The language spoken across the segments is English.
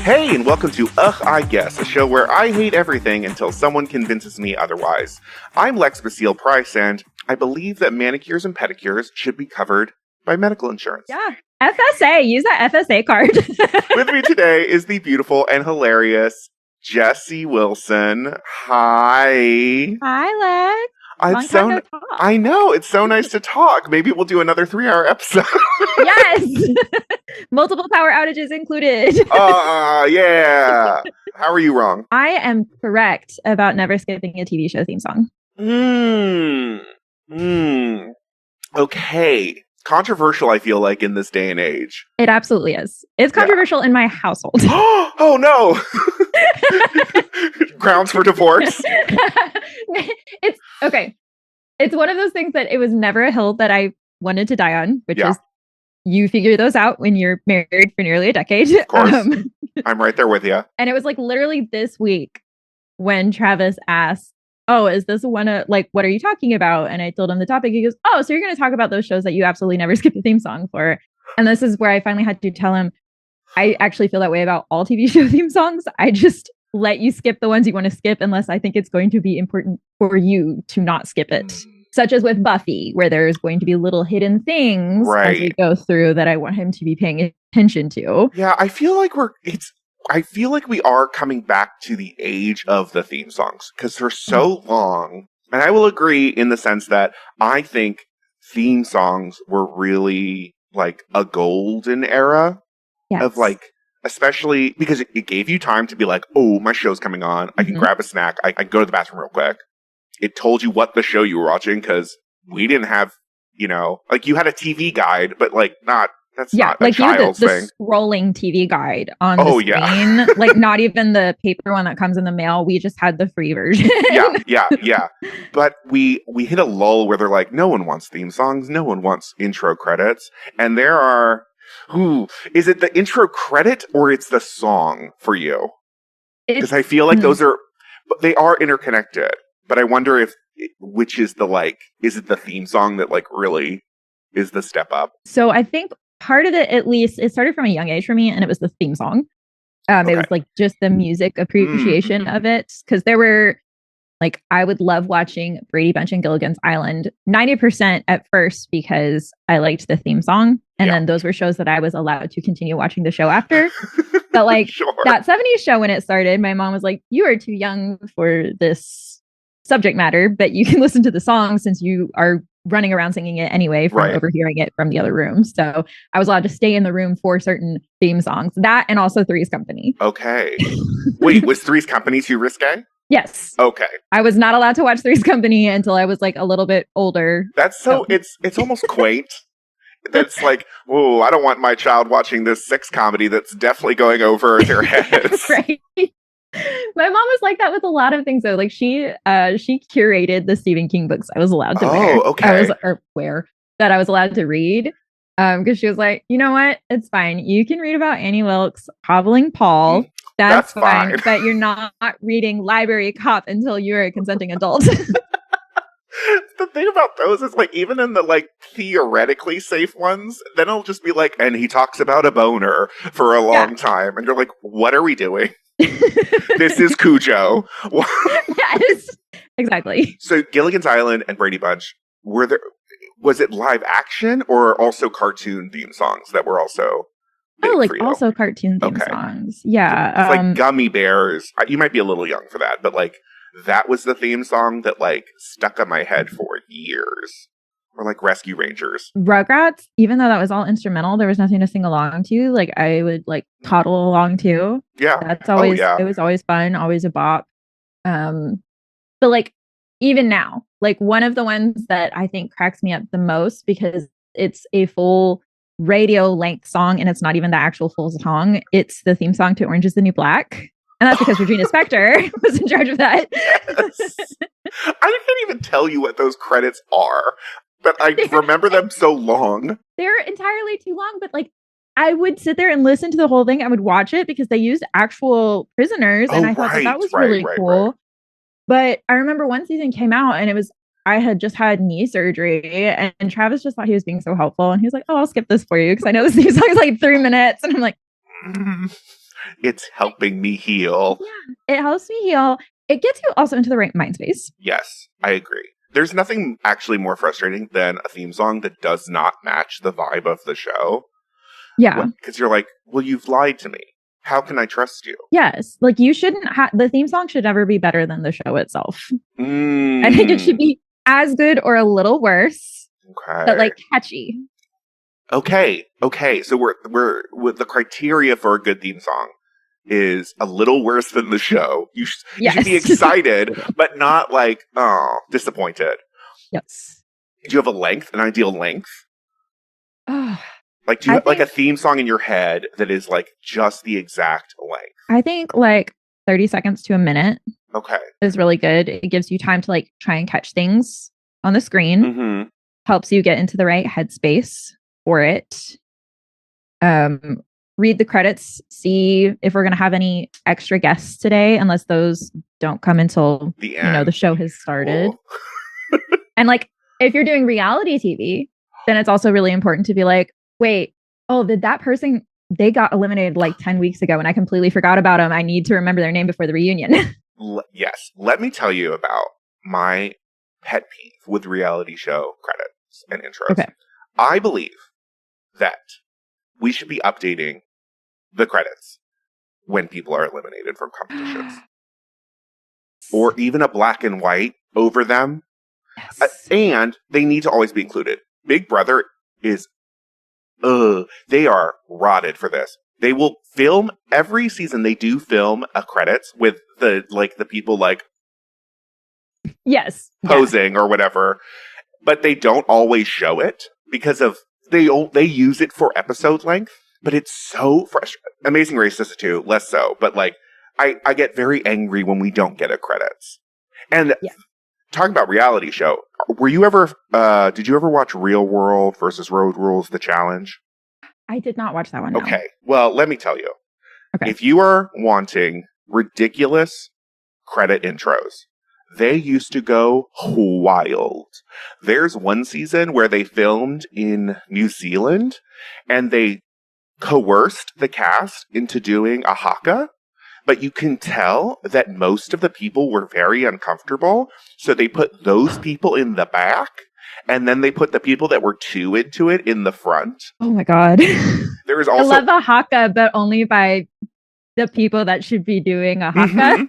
Hey, and welcome to Ugh, I Guess, a show where I hate everything until someone convinces me otherwise. I'm Lex Basile-Price, and I believe that manicures and pedicures should be covered by medical insurance. Yeah. FSA. Use that FSA card. With me today is the beautiful and hilarious Jessie Wilson. Hi. Hi, Lex. I know. It's so nice to talk. Maybe we'll do another 3-hour episode. Yes. Multiple power outages included. Yeah. How are you wrong? I am correct about never skipping a TV show theme song. Okay. Controversial, I feel like, in this day and age. It absolutely is. It's controversial in my household. Oh, no. Grounds for divorce. It's okay. It's one of those things that it was never a hill that I wanted to die on, which is you figure those out when you're married for nearly a decade. Of course. I'm right there with you. And it was like literally this week when Travis asked, oh, is this one of like, what are you talking about? And I told him the topic. He goes, oh, so you're going to talk about those shows that you absolutely never skip the theme song for. And this is where I finally had to tell him, I actually feel that way about all TV show theme songs. I just let you skip the ones you want to skip unless I think it's going to be important for you to not skip it. Such as with Buffy, where there's going to be little hidden things as we go through that I want him to be paying attention to. Yeah, I feel like we are coming back to the age of the theme songs because they're so long. And I will agree in the sense that I think theme songs were really like a golden era of like, especially because it gave you time to be like, oh, my show's coming on. I can grab a snack. I can go to the bathroom real quick. It told you what the show you were watching because we didn't have, like you had a TV guide, but like that's not a child's thing. The scrolling TV guide on the screen. Yeah. Like not even the paper one that comes in the mail. We just had the free version. Yeah. But we hit a lull where they're like, no one wants theme songs. No one wants intro credits. And there are, is it the intro credit or it's the song for you? Because I feel like they are interconnected. But I wonder which is is it the theme song that like really is the step up? So I think part of it, at least, it started from a young age for me, and it was the theme song. It was like just the music appreciation of it. Because there were like, I would love watching Brady Bunch and Gilligan's Island 90% at first because I liked the theme song. And then those were shows that I was allowed to continue watching the show after. But like that 70s show, when it started, my mom was like, you are too young for this subject matter, but you can listen to the song since you are running around singing it anyway from overhearing it from the other room. So I was allowed to stay in the room for certain theme songs. That and also Three's Company. Okay. Wait, was Three's Company too risque? Yes. Okay. I was not allowed to watch Three's Company until I was like a little bit older. That's it's almost quaint. That's like, oh, I don't want my child watching this sex comedy that's definitely going over their heads. Right. My mom was like that with a lot of things though. Like she curated the Stephen King books I was allowed to wear. Okay. That I was allowed to read. Because she was like, you know what? It's fine. You can read about Annie Wilkes hobbling Paul. That's fine. But you're not reading Library Cop until you're a consenting adult. The thing about those is like, even in the like theoretically safe ones, then it'll just be like, and he talks about a boner for a long time. And you're like, what are we doing? This is Cujo. Yes, exactly. So Gilligan's Island and Brady Bunch, was it live action or also cartoon theme songs that were also also cartoon theme songs? Yeah. It's like Gummy Bears. You might be a little young for that, but like that was the theme song that like stuck on my head for years. Or like Rescue Rangers. Rugrats, even though that was all instrumental, there was nothing to sing along to. Like I would like toddle along to. Yeah. That's always, it was always fun, always a bop. But like even now, like one of the ones that I think cracks me up the most because it's a full radio length song and it's not even the actual full song. It's the theme song to Orange is the New Black. And that's because Regina Spektor was in charge of that. Yes. I can't even tell you what those credits are. But I remember them so long. They're entirely too long, but like I would sit there and listen to the whole thing. I would watch it because they used actual prisoners. And I thought that was really cool. But I remember one season came out and I had just had knee surgery and Travis just thought he was being so helpful. And he was like, oh, I'll skip this for you because I know this theme song is like 3 minutes. And I'm like, It's helping me heal. Yeah, it helps me heal. It gets you also into the right mind space. Yes, I agree. There's nothing actually more frustrating than a theme song that does not match the vibe of the show. Yeah. Because you're like, well, you've lied to me. How can I trust you? Yes. Like you shouldn't have, the theme song should never be better than the show itself. I think it should be as good or a little worse, but like catchy. Okay. So we're with the criteria for a good theme song is a little worse than the show. You should be excited, but not like, oh, disappointed. Yes. Do you have an ideal length? Oh, like, do you have like a theme song in your head that is like just the exact length? I think like 30 seconds to a minute. Okay. Is really good. It gives you time to like try and catch things on the screen. Mm-hmm. Helps you get into the right headspace for it. Read the credits, see if we're going to have any extra guests today, unless those don't come until the show has started. And like, if you're doing reality TV, then it's also really important to be like, wait, did that person, they got eliminated like 10 weeks ago and I completely forgot about them. I need to remember their name before the reunion. Yes. Let me tell you about my pet peeve with reality show credits and intros. Okay. I believe that we should be updating the credits when people are eliminated from competitions. Or even a black and white over them. Yes. And they need to always be included. Big Brother is, they are rotted for this. They will film every season. They do film a credits with the people like posing or whatever, but they don't always show it because of they use it for episode length. But it's so frustrating. Amazing Race does it too, less so. But like, I get very angry when we don't get a credits. And talking about reality show, were you ever? Did you ever watch Real World versus Road Rules: The Challenge? I did not watch that one. No. Okay, well, let me tell you. Okay. If you are wanting ridiculous credit intros, they used to go wild. There's one season where they filmed in New Zealand, and they coerced the cast into doing a haka, but you can tell that most of the people were very uncomfortable, so they put those people in the back, and then they put the people that were too into it in the front. Oh my god. There is also I love a haka, but only by the people that should be doing a haka. Mm-hmm.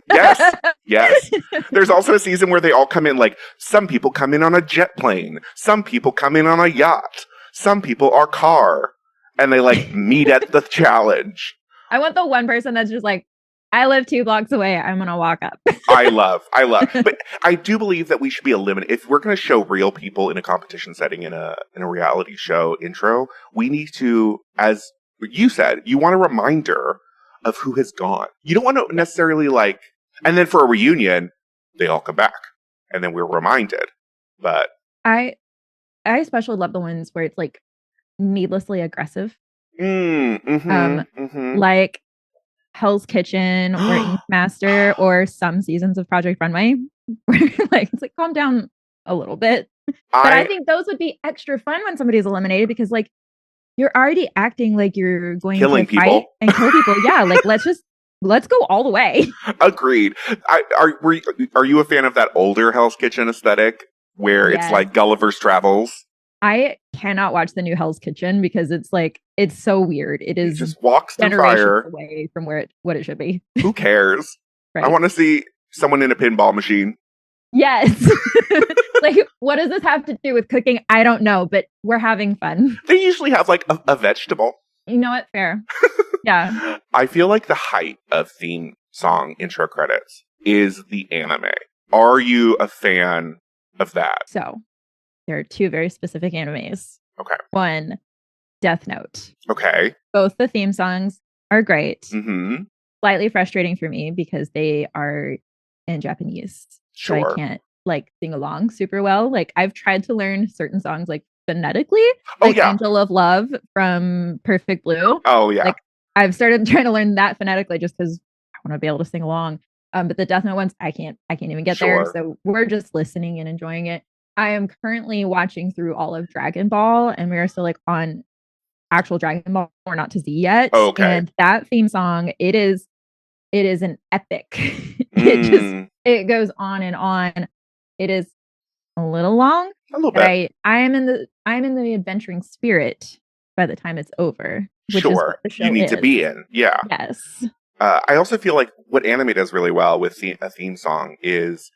Yes. There's also a season where they all come in, like, some people come in on a jet plane, some people come in on a yacht, some people are car. And they like meet at the challenge. I want the one person that's just like, I live 2 blocks away. I'm going to walk up. I love. But I do believe that we should be eliminated. If we're going to show real people in a competition setting in a reality show intro, we need to, as you said, you want a reminder of who has gone. You don't want to necessarily like, and then for a reunion, they all come back and then we're reminded. But I especially love the ones where it's like, needlessly aggressive. Like Hell's Kitchen or Ink Master or some seasons of Project Runway where like it's like calm down a little bit. But I think those would be extra fun when somebody's eliminated because like you're already acting like you're going killing to fight and kill people. Yeah, like let's go all the way. Agreed. Are you a fan of that older Hell's Kitchen aesthetic where it's like Gulliver's Travels? I cannot watch the new Hell's Kitchen because it's like it's so weird. It is just walks through fire away from what it should be. Who cares? Right. I want to see someone in a pinball machine. Yes. Like, what does this have to do with cooking? I don't know, but we're having fun. They usually have like a vegetable. You know what? Fair. Yeah. I feel like the height of theme song intro credits is the anime. Are you a fan of that? So. There are 2 very specific animes. Okay. One, Death Note. Okay. Both the theme songs are great. Mm-hmm. Slightly frustrating for me because they are in Japanese. Sure. So I can't like sing along super well. Like I've tried to learn certain songs like phonetically. Like Angel of Love from Perfect Blue. Oh yeah. Like I've started trying to learn that phonetically just because I want to be able to sing along. But the Death Note ones, I can't even get there. So we're just listening and enjoying it. I am currently watching through all of Dragon Ball, and we are still like on actual Dragon Ball or not to Z yet. Okay. And that theme song, it is an epic. It goes on and on. It is a little long. A little bit. I am in the adventuring spirit by the time it's over. Which is what the show you need to be in. Yeah. Yes. I also feel like what anime does really well with a theme song is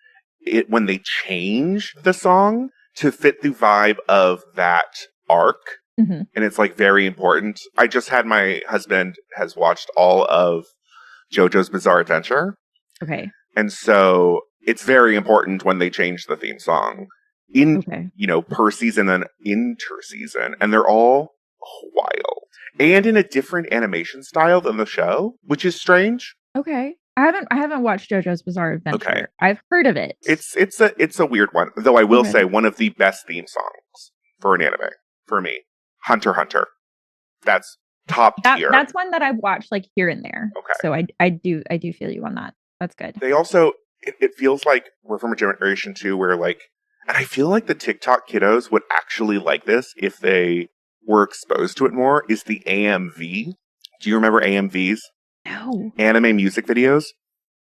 when they change the song to fit the vibe of that arc. Mm-hmm. And it's like very important. I just had my husband has watched all of JoJo's Bizarre Adventure. Okay. And so it's very important when they change the theme song per season and inter-season. And they're all wild. And in a different animation style than the show, which is strange. Okay. I haven't watched JoJo's Bizarre Adventure. Okay. I've heard of it. It's a weird one. Though I will say one of the best theme songs for an anime, for me. Hunter x Hunter. That's top tier. That's one that I've watched like here and there. Okay. So I do feel you on that. That's good. They also it feels like we're from a generation too where like, and I feel like the TikTok kiddos would actually like this if they were exposed to it more, is the AMV. Do you remember AMVs? No. Anime music videos?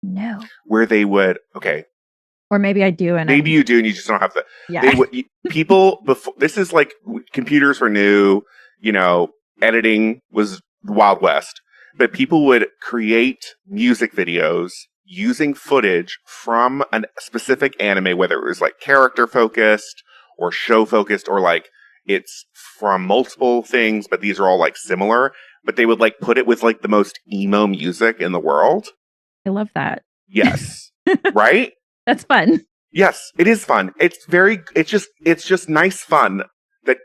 No. Where they would, okay. Or maybe I do. And maybe you do and you just don't have the, yeah. People, before, this is like, computers were new, editing was the Wild West. But people would create music videos using footage from a specific anime, whether it was like character focused or show focused or like, it's from multiple things, but these are all like similar. But they would like put it with like the most emo music in the world. I love that. Yes. Right? That's fun. Yes, it is fun. It's just nice fun that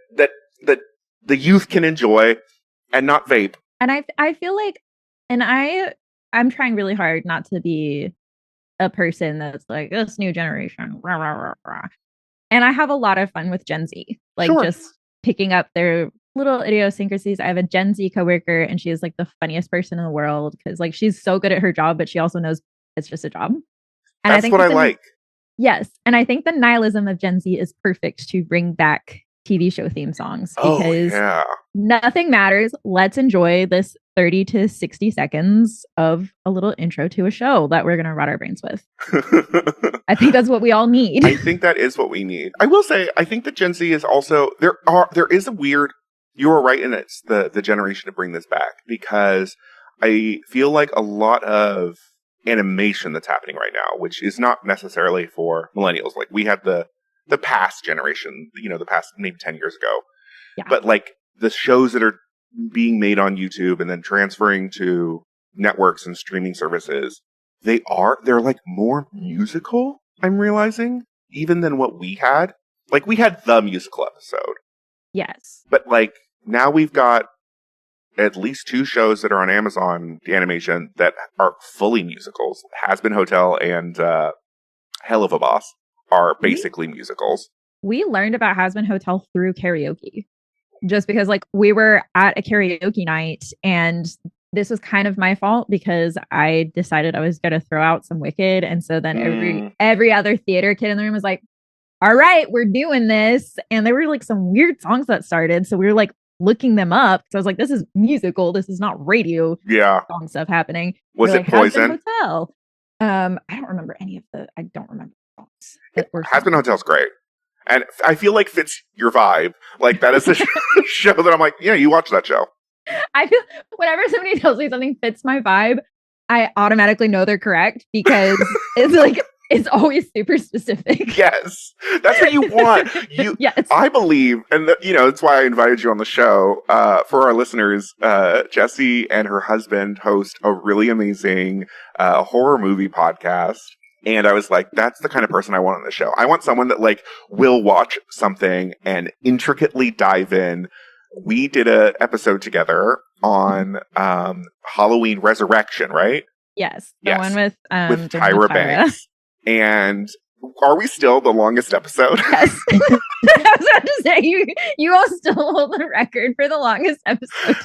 the youth can enjoy and not vape. And I feel like, and I'm trying really hard not to be a person that's like this new generation. Rah, rah, rah, rah. And I have a lot of fun with Gen Z, like just picking up their little idiosyncrasies. I have a Gen Z coworker and she is like the funniest person in the world because like she's so good at her job, but she also knows it's just a job. And that's what I like. Yes. And I think the nihilism of Gen Z is perfect to bring back TV show theme songs because nothing matters. Let's enjoy this 30 to 60 seconds of a little intro to a show that we're going to rot our brains with. I think that's what we all need. I think that is what we need. I will say, I think that Gen Z is also, there is a weird, you were right, and it's the generation to bring this back because I feel like a lot of animation that's happening right now, which is not necessarily for millennials. Like we had the past generation, the past maybe 10 years ago. Yeah. But like the shows that are being made on YouTube and then transferring to networks and streaming services, they're like more musical, I'm realizing, even than what we had. Like we had the musical episode. Yes. But like now we've got at least 2 shows that are on Amazon, the animation, that are fully musicals. Has-Been Hotel and Hell of a Boss are basically musicals. We learned about Has-Been Hotel through karaoke. Just because like we were at a karaoke night and this was kind of my fault because I decided I was going to throw out some Wicked. And so then every other theater kid in the room was like, all right, we're doing this. And there were like some weird songs that started. So we were like looking them up. So I was like, this is musical. This is not radio song stuff happening. Was it Poison? Hotel. I don't remember songs. Has-Been Hotel's great. And I feel like fits your vibe. Like that is a show that I'm like, yeah, you watch that show. I feel whenever somebody tells me something fits my vibe, I automatically know they're correct because it's like it's always super specific. Yes, that's what you want. Yes, I believe, and that's why I invited you on the show. For our listeners, Jessie and her husband host a really amazing horror movie podcast. And I was like, that's the kind of person I want on the show. I want someone that like will watch something and intricately dive in. We did an episode together on Halloween Resurrection, right? Yes. The one with Tyra Banks. And are we still the longest episode? Yes. I was about to say, you all still hold the record for the longest episode.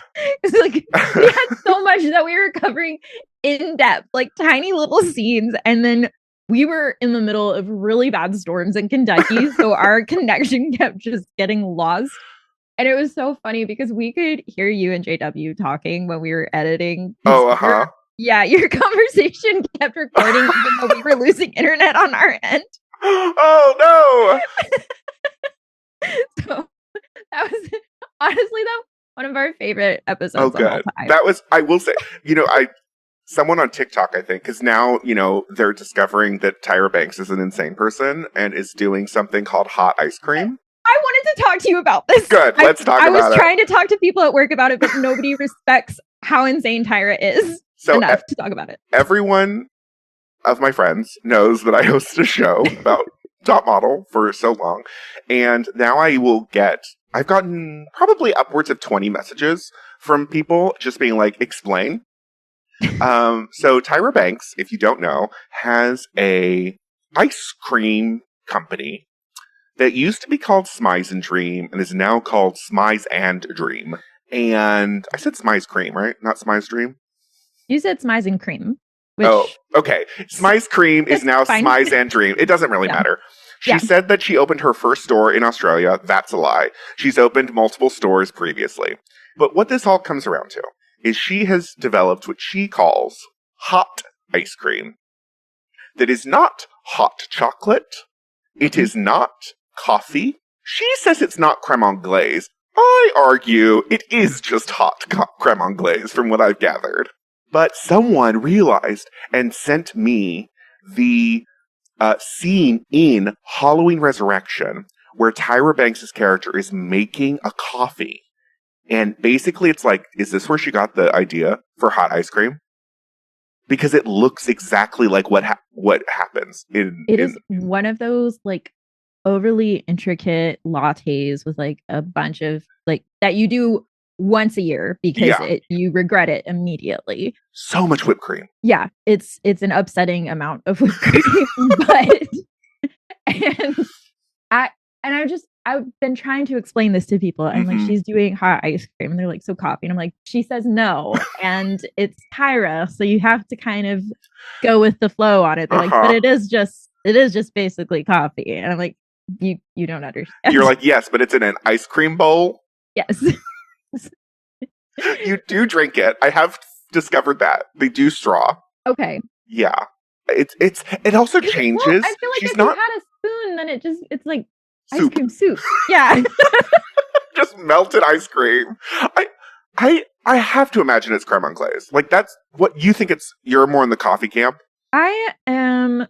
It's like we had so much that we were covering in depth, like tiny little scenes. And then we were in the middle of really bad storms in Kentucky. So our connection kept just getting lost. And it was so funny because we could hear you and JW talking when we were editing. Oh, uh-huh. Your conversation kept recording even though we were losing internet on our end. Oh, no. So that was honestly, though, one of our favorite episodes of all time. That was, I will say, someone on TikTok, I think, because now, they're discovering that Tyra Banks is an insane person and is doing something called hot ice cream. I wanted to talk to you about this. Good, let's talk about it. I was trying to talk to people at work about it, but nobody respects how insane Tyra is enough to talk about it. Everyone of my friends knows that I hosted a show about Top Model for so long, and now I've gotten probably upwards of 20 messages from people just being like, explain. So Tyra Banks, if you don't know, has a ice cream company that used to be called Smize and Dream and is now called Smize and Dream. And I said Smize Cream, right? Not Smize Dream? You said Smize and Cream. Oh, okay. Smize Cream is now Smize and Dream. It doesn't really matter. She said that she opened her first store in Australia. That's a lie. She's opened multiple stores previously. But what this all comes around to is she has developed what she calls hot ice cream. That is not hot chocolate. It is not coffee. She says it's not creme anglaise. I argue it is just hot creme anglaise from what I've gathered. But someone realized and sent me the scene in Halloween Resurrection where Tyra Banks' character is making a coffee. And basically it's like, is this where she got the idea for hot ice cream? Because it looks exactly like what happens. It is one of those like overly intricate lattes with like a bunch of like that you do once a year because you regret it immediately. So much whipped cream. Yeah, it's an upsetting amount of whipped cream, I've been trying to explain this to people. I'm like, she's doing hot ice cream, and they're like, so coffee, and I'm like, she says no, and it's Tyra, so you have to kind of go with the flow on it. They're like, but it is just basically coffee, and I'm like, you don't understand. You're like, yes, but it's in an ice cream bowl. Yes. You do drink it. I have discovered that they do straw. Okay. Yeah, it also changes. Well, I feel like if you had a spoon, then it's like soup. Ice cream soup. Yeah. Just melted ice cream. I have to imagine it's creme anglaise. Like that's what you think you're more in the coffee camp? I am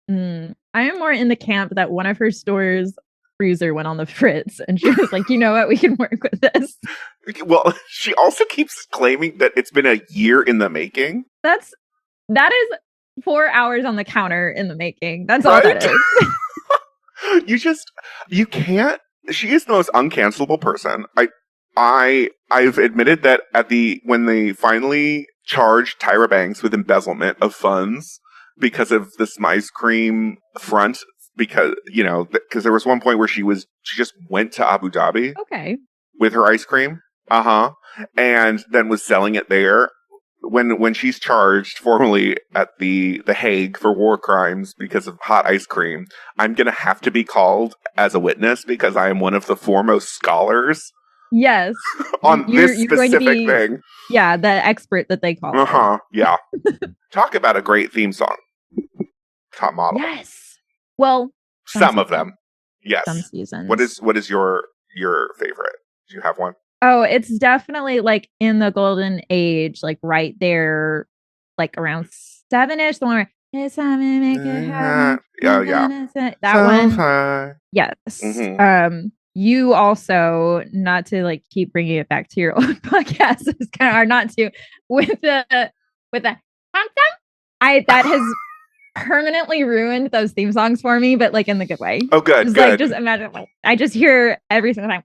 more in the camp that one of her stores freezer went on the fritz and she was like, you know what, we can work with this. Well, she also keeps claiming that it's been a year in the making. That is 4 hours on the counter in the making. That's all that is. You can't. She is the most uncancelable person. I've admitted that when they finally charged Tyra Banks with embezzlement of funds because of the Smize Cream front, because there was one point where she just went to Abu Dhabi, with her ice cream, and then was selling it there. When she's charged formally at the Hague for war crimes because of hot ice cream, I'm going to have to be called as a witness because I am one of the foremost scholars. Yes. on this specific thing. Yeah, the expert that they call. Yeah. Talk about a great theme song. Top Model. Yes. Well, some of them. Yes. Some seasons. What is your favorite? Do you have one? Oh, it's definitely like in the golden age, like right there, like around 7-ish. The one where it's time to make it happen. Yeah. That one. Yes. Mm-hmm. You also, not to like keep bringing it back to your old podcast, it's kind of hard not to with the that has permanently ruined those theme songs for me, but like in the good way. Oh, good. Good. Like, just imagine, like I just hear every single time.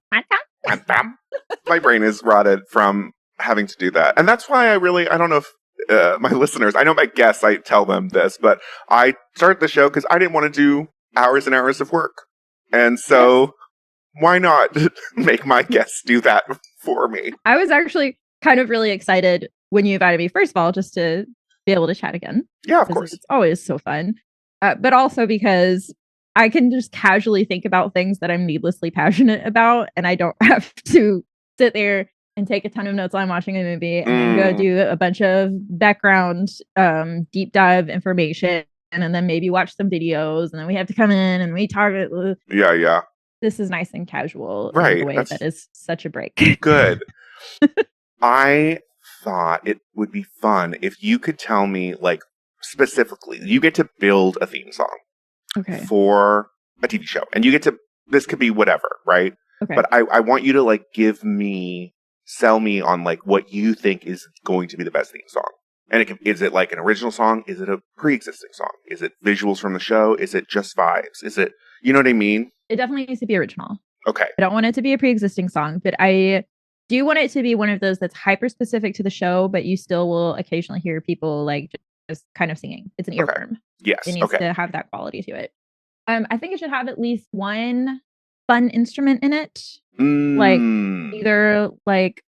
My brain is rotted from having to do that, and that's why I don't know if my listeners, I know my guests, I tell them this, but I started the show because I didn't want to do hours and hours of work, and so why not make my guests do that for me? I was actually kind of really excited when you invited me, first of all, just to be able to chat again. Yeah, of course. It's always so fun. But also because I can just casually think about things that I'm needlessly passionate about, and I don't have to sit there and take a ton of notes while I'm watching a movie and then go do a bunch of background deep dive information and then maybe watch some videos, and then we have to come in and we target. Yeah. This is nice and casual Right. in a way that is such a break. Good. I thought it would be fun if you could tell me, like, specifically, you get to build a theme song for a TV show. And you get to, this could be whatever, right? Okay. But I want you to, like, sell me on, like, what you think is going to be the best theme song. And is it like an original song? Is it a pre-existing song? Is it visuals from the show? Is it just vibes? Is it, you know what I mean? It definitely needs to be original. Okay. I don't want it to be a pre-existing song, but I do want it to be one of those that's hyper specific to the show, but you still will occasionally hear people like just kind of singing. It's an earworm. Yes. It needs to have that quality to it. I think it should have at least one fun instrument in it. Like either like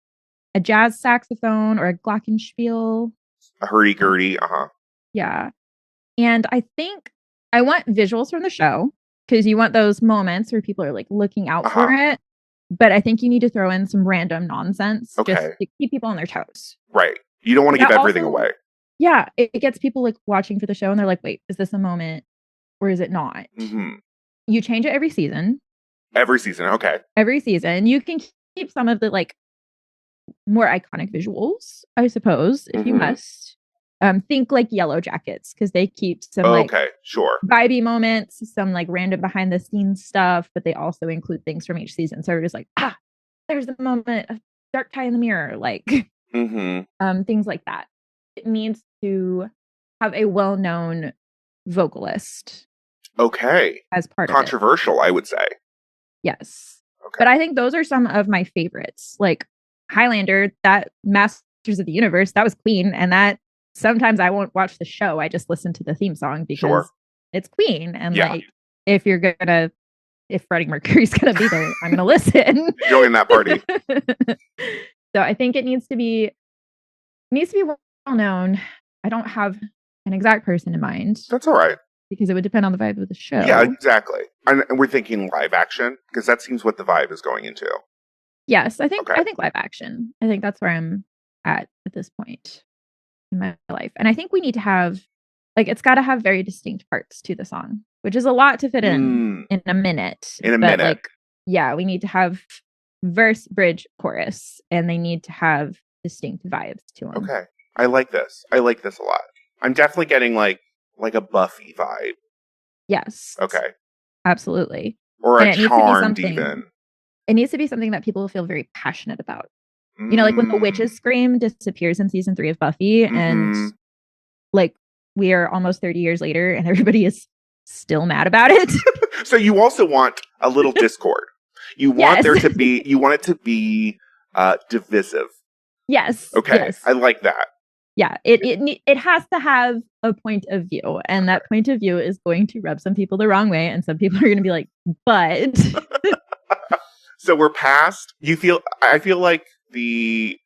a jazz saxophone or a glockenspiel. A hurdy-gurdy, Yeah. And I think I want visuals from the show because you want those moments where people are like looking out for it. But I think you need to throw in some random nonsense just to keep people on their toes. Right. You don't want to give everything away. Yeah. It gets people like watching for the show and they're like, wait, is this a moment or is it not? You change it every season. Every season. Okay. Every season. You can keep some of the like more iconic visuals, I suppose, if you must. Think like Yellow Jackets because they keep some vibey moments, some like random behind the scenes stuff, but they also include things from each season. So we're just like, there's the moment of dark tie in the mirror, like things like that. It needs to have a well-known vocalist. Okay. As part of controversial, I would say. Yes. Okay. But I think those are some of my favorites. Like Highlander, that Masters of the Universe, that was Queen, and that sometimes I won't watch the show. I just listen to the theme song because it's Queen. And like, if Freddie Mercury's going to be there, I'm going to listen. Join that party. So I think it needs to be well known. I don't have an exact person in mind. That's all right. Because it would depend on the vibe of the show. Yeah, exactly. And we're thinking live action because that seems what the vibe is going into. Yes, I think live action. I think that's where I'm at this point in my life. And I think we need to have, like, it's got to have very distinct parts to the song, which is a lot to fit in a minute. Like, yeah, we need to have verse, bridge, chorus, and they need to have distinct vibes to them. Okay. I like this. I like this a lot. I'm definitely getting like a Buffy vibe. Yes. Okay. Absolutely. Or a Charmed even. It needs to be something that people feel very passionate about. You know, like when the witch's scream disappears in season 3 of Buffy and like we are almost 30 years later and everybody is still mad about it. So you also want a little discord. You want there to be, you want it to be divisive. Yes. Okay. Yes. I like that. Yeah. It has to have a point of view, and that point of view is going to rub some people the wrong way, and some people are going to be like, but. So we're past. I feel like the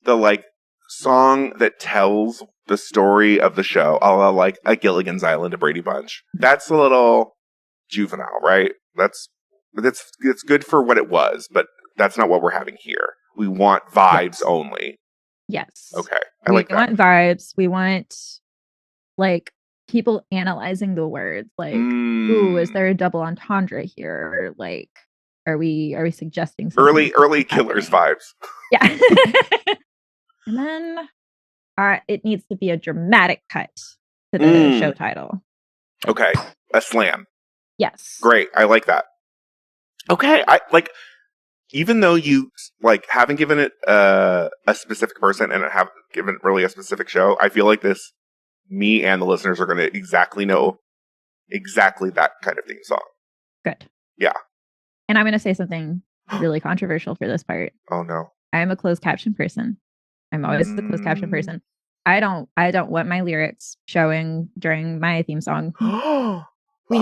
like song that tells the story of the show, a la like a Gilligan's Island, a Brady Bunch. That's a little juvenile, right? That's good for what it was, but that's not what we're having here. We want vibes only. Yes. Okay. I like that. We want vibes. We want like people analyzing the words. Like, ooh, is there a double entendre here? Like, are we suggesting something? Early Killers vibes? Yeah. And then it needs to be a dramatic cut to the show title. Okay. A slam. Yes. Great. I like that. Okay. I like, even though you like haven't given it a specific person and haven't given it really a specific show, I feel like me and the listeners are going to exactly know exactly that kind of theme song. Good. Yeah. And I'm going to say something really controversial for this part. Oh no. I am a closed caption person. I'm always the closed caption person. I don't want my lyrics showing during my theme song. We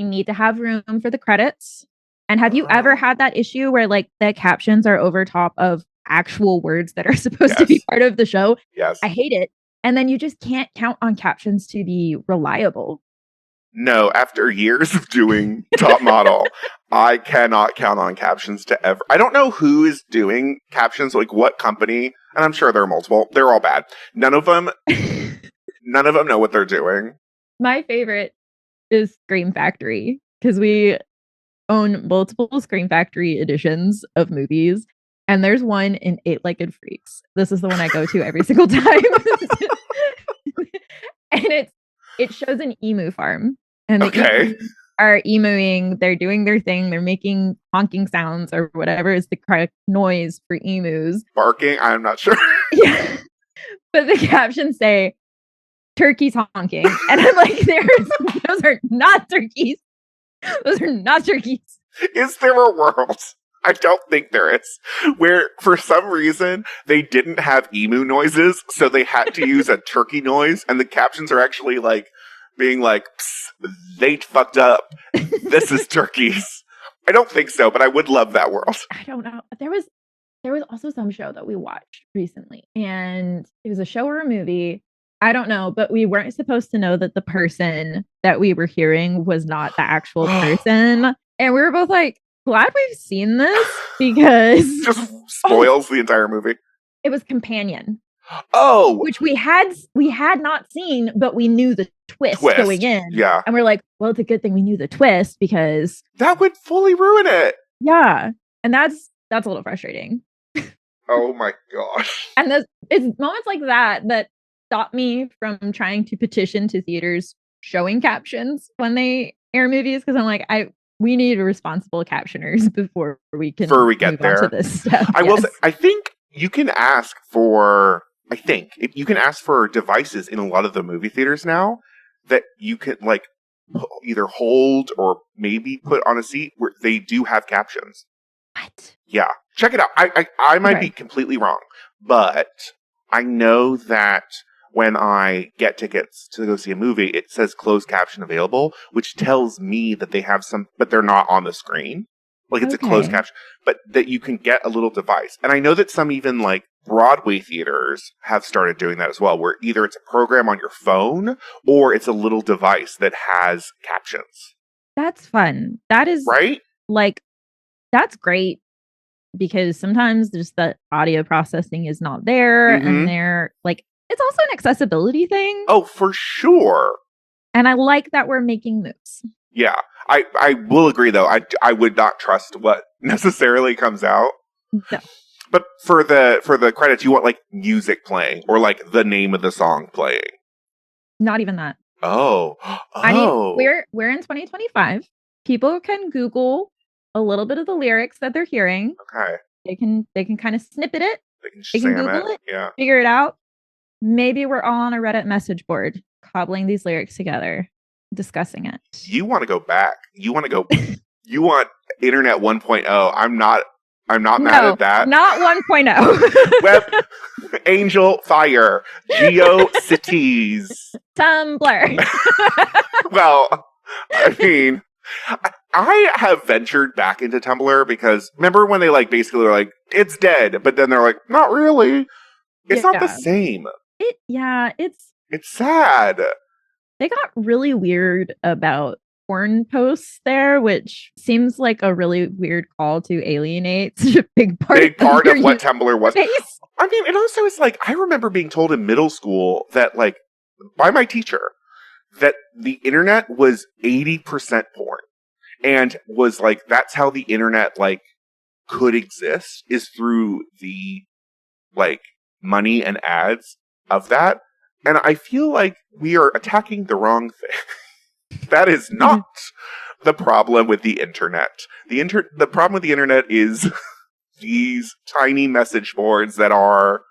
need to have room for the credits. And have you ever had that issue where like the captions are over top of actual words that are supposed to be part of the show? Yes. I hate it. And then you just can't count on captions to be reliable. No, after years of doing Top Model, I cannot count on captions to ever. I don't know who is doing captions, like what company, and I'm sure there are multiple. They're all bad. None of them know what they're doing. My favorite is Scream Factory, because we own multiple Scream Factory editions of movies. And there's one in Eight-Legged Freaks. This is the one I go to every single time. And it shows an emu farm. And the emus are emuing, they're doing their thing, they're making honking sounds or whatever is the correct noise for emus. Barking? I'm not sure. Yeah. But the captions say, turkeys honking. And I'm like, those are not turkeys. Those are not turkeys. Is there a world? I don't think there is. Where, for some reason, they didn't have emu noises, so they had to use a turkey noise, and the captions are actually, like, being like, they fucked up. This is turkeys. I don't think so, but I would love that world. I don't know. There was also some show that we watched recently, and it was a show or a movie. I don't know, but we weren't supposed to know that the person that we were hearing was not the actual person. And we were both like, glad we've seen this, because just spoils the entire movie. It was Companion. Oh, which we had not seen, but we knew the twist going in. Yeah. And we're like, well, it's a good thing we knew the twist, because that would fully ruin it. Yeah. And that's a little frustrating. Oh my gosh. And it's moments like that stop me from trying to petition to theaters showing captions when they air movies, because I'm like, we need responsible captioners before we get there to this stuff. Will say, I think you can ask for devices in a lot of the movie theaters now that you can like either hold or maybe put on a seat where they do have captions. What? Yeah. Check it out. I might be completely wrong, but I know that when I get tickets to go see a movie, it says closed caption available, which tells me that they have some, but they're not on the screen. Like it's a closed caption, but that you can get a little device. And I know that some even like Broadway theaters have started doing that as well, where either it's a program on your phone or it's a little device that has captions. That's fun. That is right. Like, that's great, because sometimes just the audio processing is not there, and they're like, it's also an accessibility thing. Oh, for sure. And I like that we're making moves. Yeah. I will agree, though. I would not trust what necessarily comes out. No. But for the credits, you want like music playing or like the name of the song playing. Not even that. Oh. I mean, we're in 2025. People can Google a little bit of the lyrics that they're hearing. Okay. They can kind of snippet it. They can Google it. Yeah. Figure it out. Maybe we're all on a Reddit message board cobbling these lyrics together, discussing it. You want to go back. You want Internet 1.0. I'm not mad at that. Not 1.0. Web Angel Fire. GeoCities. Tumblr. Well, I mean, I have ventured back into Tumblr because remember when they like basically were like, it's dead, but then they're like, not really. It's not the same. It's sad. They got really weird about porn posts there, which seems like a really weird call to alienate such a big part of what Tumblr was. I mean, it also is like, I remember being told in middle school that like, by my teacher, that the internet was 80% porn. And was like, that's how the internet like could exist, is through the like money and ads of that. And I feel like we are attacking the wrong thing. That is not the problem with the internet. The problem with the internet is these tiny message boards that are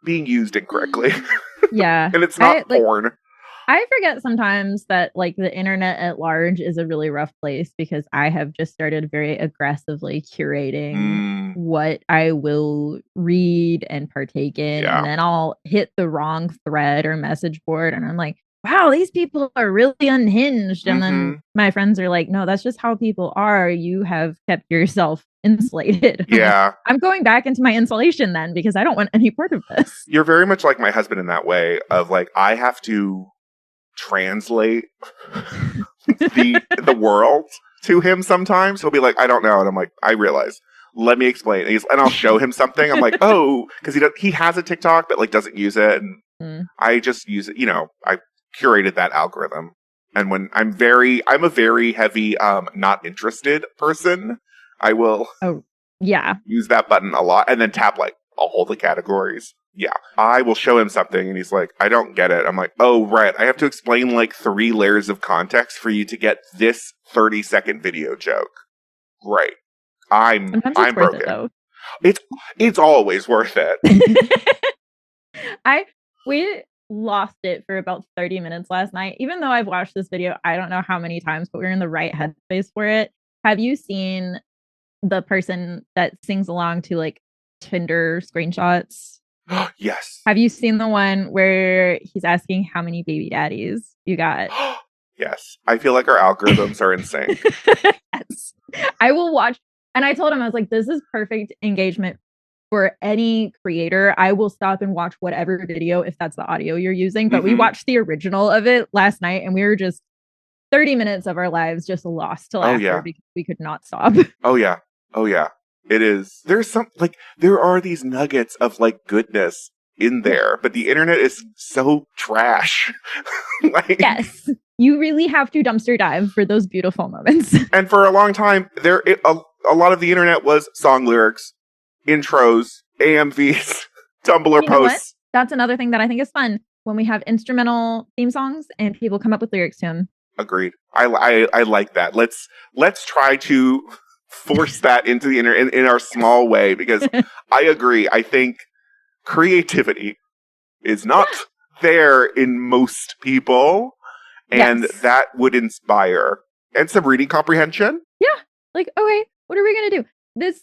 being used incorrectly. Yeah. And it's not porn. I forget sometimes that like the internet at large is a really rough place, because I have just started very aggressively curating what I will read and partake in. And then I'll hit the wrong thread or message board and I'm like, wow, these people are really unhinged. And then my friends are like, no, that's just how people are. You have kept yourself insulated. Yeah. I'm going back into my insulation then, because I don't want any part of this. You're very much like my husband in that way of like, I have to translate the world to him sometimes. He'll be like, I don't know. And I'm like, I realize. Let me explain. And I'll show him something. I'm like, oh, because he has a TikTok, but like doesn't use it. And I just use it. I curated that algorithm. And when I'm a very heavy, not interested person, I will use that button a lot and then tap like all the categories. Yeah. I will show him something and he's like, I don't get it. I'm like, oh, right. I have to explain like 3 layers of context for you to get this 30-second video joke. Right. I'm broken. It, though. It's always worth it. We lost it for about 30 minutes last night. Even though I've watched this video, I don't know how many times, but we're in the right headspace for it. Have you seen the person that sings along to like Tinder screenshots? Yes. Have you seen the one where he's asking how many baby daddies you got? Yes. I feel like our algorithms are in sync. Yes. I will watch. And I told him, I was like, this is perfect engagement for any creator. I will stop and watch whatever video if that's the audio you're using. But we watched the original of it last night and we were just 30 minutes of our lives just lost to laughter because we could not stop. Oh, yeah. Oh, yeah. It is. There's there are these nuggets of like goodness in there, but the internet is so trash. Yes. You really have to dumpster dive for those beautiful moments. And for a long time, a lot of the internet was song lyrics, intros, AMVs, Tumblr posts. That's another thing that I think is fun when we have instrumental theme songs and people come up with lyrics to them. Agreed. I like that. Let's try to force that into the internet in our small way because I agree. I think creativity is not there in most people. And that would inspire. And some reading comprehension. Yeah. Like, okay, what are we going to do? This,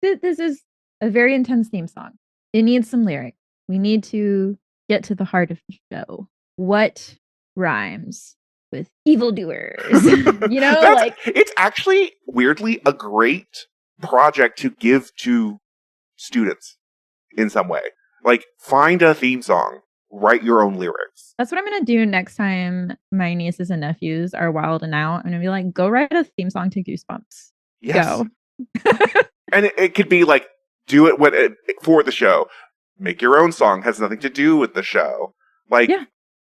this is a very intense theme song. It needs some lyrics. We need to get to the heart of the show. What rhymes with evildoers? It's actually weirdly a great project to give to students in some way. Like, find a theme song. Write your own lyrics. That's what I'm going to do next time my nieces and nephews are wild and out. I'm going to be like, go write a theme song to Goosebumps. Yes. Go. And it could be like, do it for the show. Make your own song. Has nothing to do with the show. Like,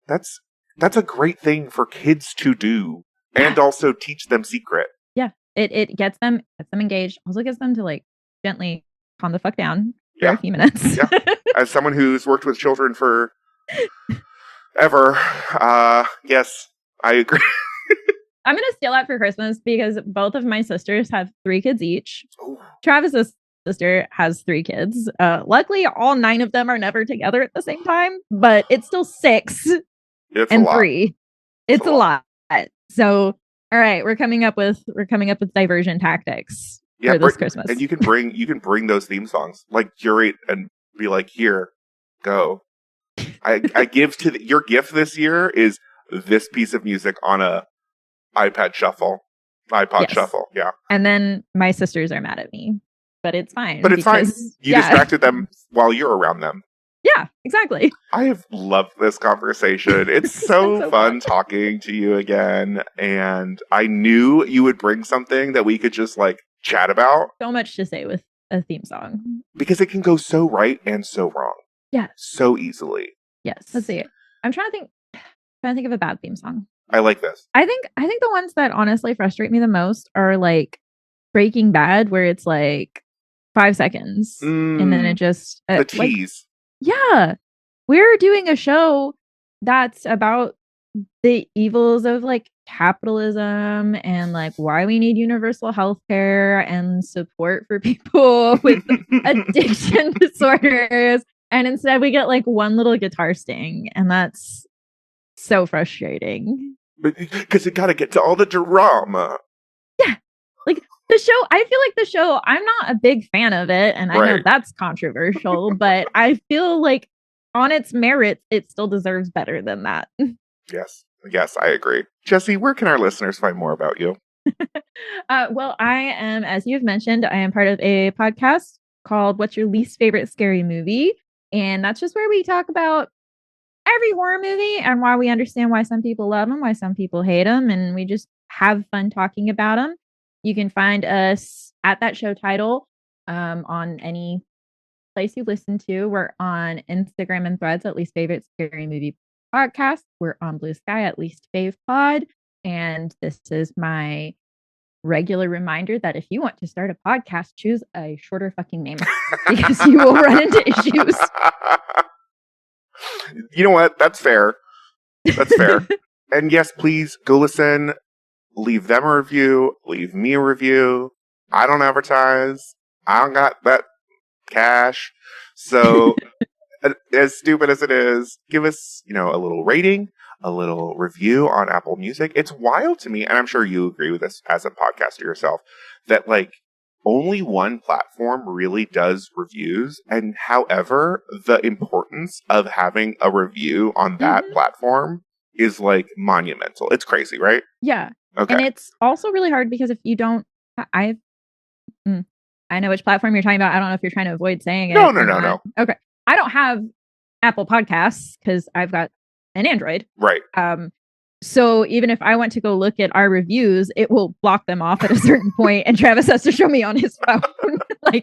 that's a great thing for kids to do. And also teach them secret. Yeah. It gets them engaged. Also gets them to like gently calm the fuck down for a few minutes. Yeah. As someone who's worked with children for ever, yes, I agree. I'm going to steal that for Christmas because both of my sisters have 3 kids each. Ooh. Travis's sister has 3 kids. Luckily, all 9 of them are never together at the same time, but it's still 6 and 3. It's a lot. So, all right, we're coming up with diversion tactics for this Christmas. And you can bring those theme songs, like curate and be like, here, go. I give your gift this year is this piece of music on a iPod shuffle. Yeah. And then my sisters are mad at me, but it's fine. But it's fine. You distracted them while you're around them. Yeah, exactly. I have loved this conversation. It's so fun talking to you again. And I knew you would bring something that we could just like chat about. So much to say with a theme song. Because it can go so right and so wrong. Yeah. So easily. Yes. Let's see. I'm trying to think of a bad theme song. I like this. I think the ones that honestly frustrate me the most are like Breaking Bad, where it's like 5 seconds and then it just the tease. We're doing a show that's about the evils of like capitalism and like why we need universal health care and support for people with addiction disorders. And instead we get like one little guitar sting, and that's so frustrating. Because you got to get to all the drama. Yeah. Like the show, I feel like the show, I'm not a big fan of it. And I know that's controversial, but I feel like on its merits, it still deserves better than that. Yes, I agree. Jessie, where can our listeners find more about you? Well, I am, as you've mentioned, I am part of a podcast called What's Your Least Favorite Scary Movie? And that's just where we talk about every horror movie and why we understand why some people love them, why some people hate them, and we just have fun talking about them. You can find us at that show title on any place you listen to. We're on Instagram and Threads, at Least Favorite Scary Movie Podcast. We're on Blue Sky at Least Fave Pod. And this is my regular reminder that if you want to start a podcast, choose a shorter fucking name because you will run into issues. You know what? That's fair. That's fair. And yes, please go listen. Leave them a review. Leave me a review. I don't advertise. I don't got that cash. So, as stupid as it is, give us, a little rating, a little review on Apple Music. It's wild to me, and I'm sure you agree with this as a podcaster yourself, that only one platform really does reviews. And however, the importance of having a review on that platform is monumental. It's crazy, right? Yeah. Okay. And it's also really hard because if you don't, I know which platform you're talking about. I don't know if you're trying to avoid saying it. No. Okay. I don't have Apple Podcasts because I've got an Android. Right. So even if I went to go look at our reviews, it will block them off at a certain point, and Travis has to show me on his phone,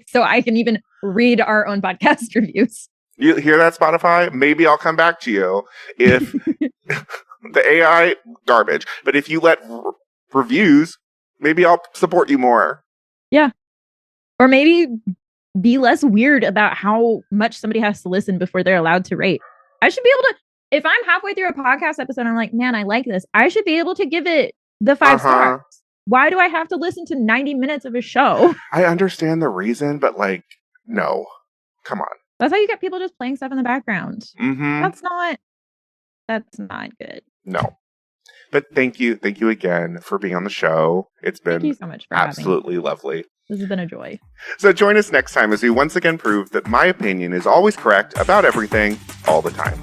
so I can even read our own podcast reviews. You hear that, Spotify? Maybe I'll come back to you if the AI garbage. But if you let reviews, maybe I'll support you more. Yeah. Or maybe be less weird about how much somebody has to listen before they're allowed to rate. I should be able to, if I'm halfway through a podcast episode, I'm like, man, I like this. I should be able to give it the 5 stars. Why do I have to listen to 90 minutes of a show? I understand the reason, but no. Come on. That's how you get people just playing stuff in the background. Mm-hmm. That's not good. No. But thank you again for being on the show. It's been thank you so much for absolutely lovely. This has been a joy. So join us next time as we once again prove that my opinion is always correct about everything all the time.